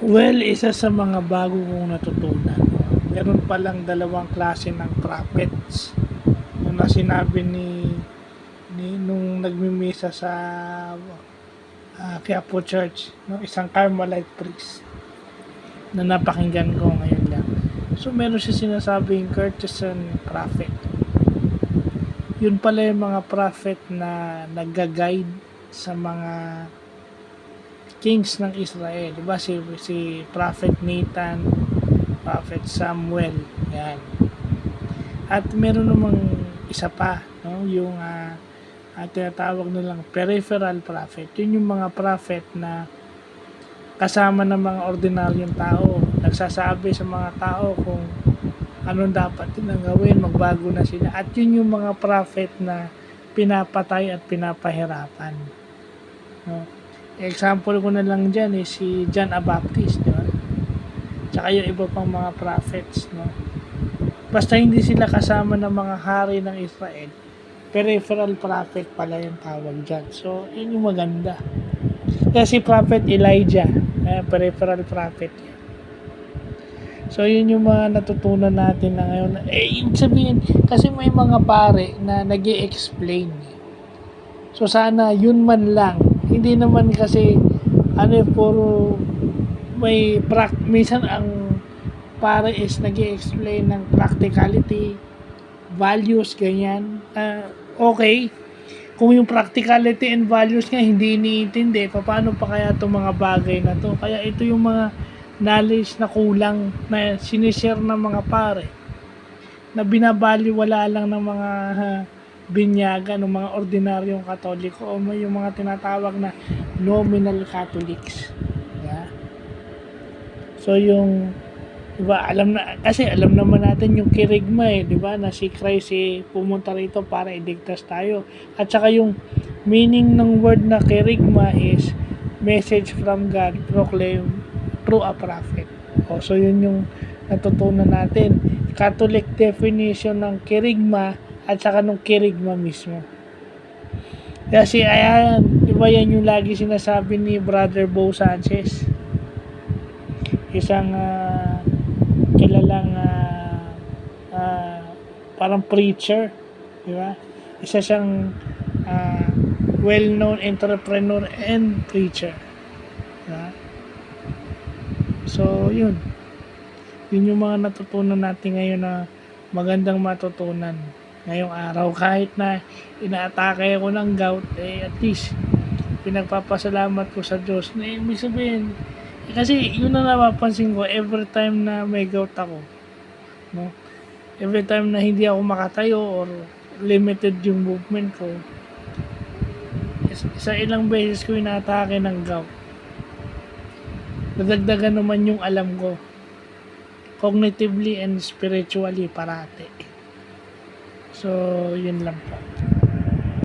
Well, isa sa mga bago kong natutunan, meron palang dalawang klase ng prophets. Yung na sinabi ni nung nagmimisa sa Quiapo Church, no, isang Carmelite priest na napakinggan ko ngayon lang. So meron siya sinasabing courtesan prophet. Yun pala yung mga prophet na nagga-guide sa mga kings ng Israel. Diba si Prophet Nathan, Prophet Samuel, yan. At meron namang isa pa, no? Yung tinatawag nilang peripheral prophet. Yun yung mga prophet na kasama ng mga ordinaryong tao. Nagsasabi sa mga tao kung anong dapat nilang gawin, magbago na sila. At yun yung mga prophet na pinapatay at pinapahirapan. No? Example ko na lang dyan si John a Baptist, di ba? Tsaka yung iba pang mga prophets, no? Basta hindi sila kasama ng mga hari ng Israel, peripheral prophet pala yung tawag dyan. So, yun yung maganda. Kasi Prophet Elijah, peripheral prophet yan. So, yun yung mga natutunan natin na ngayon. Yung sabihin, kasi may mga pare na nag-i-explain. So, sana yun man lang. Hindi naman kasi, puro minsan ang pare is nag-i-explain ng practicality, values, ganyan. Okay. Kung yung practicality and values nga hindi iniintindi, paano pa kaya itong mga bagay na to? Kaya ito yung mga knowledge na kulang na sinishare ng mga pare na binabaliwala lang ng mga binyagan ng mga ordinaryong Katoliko o yung mga tinatawag na nominal Catholics. Yeah. So yung diba, alam naman natin yung kirigma diba, na si Christ pumunta rito para iligtas tayo. At saka yung meaning ng word na kirigma is message from God proclaimed through a prophet. So yun yung natutunan natin. Catholic definition ng kirigma at saka nung kirigma mismo. Kasi ayan, diba yan yung lagi sinasabi ni Brother Bo Sanchez. Isang kilalang parang preacher, di ba? Isa siyang well-known entrepreneur and preacher. Diba? So, yun. Yun yung mga natutunan natin ngayon na magandang matutunan ngayong araw. Kahit na inaatake ako ng gout, at least pinagpapasalamat ko sa Diyos na ibig sabihin, kasi yun na napapansin ko every time na may gout ako, no? Every time na hindi ako makatayo or limited yung movement ko, sa ilang beses ko inaatake ng gout, nadagdagan naman yung alam ko cognitively and spiritually parati. So yun lang po.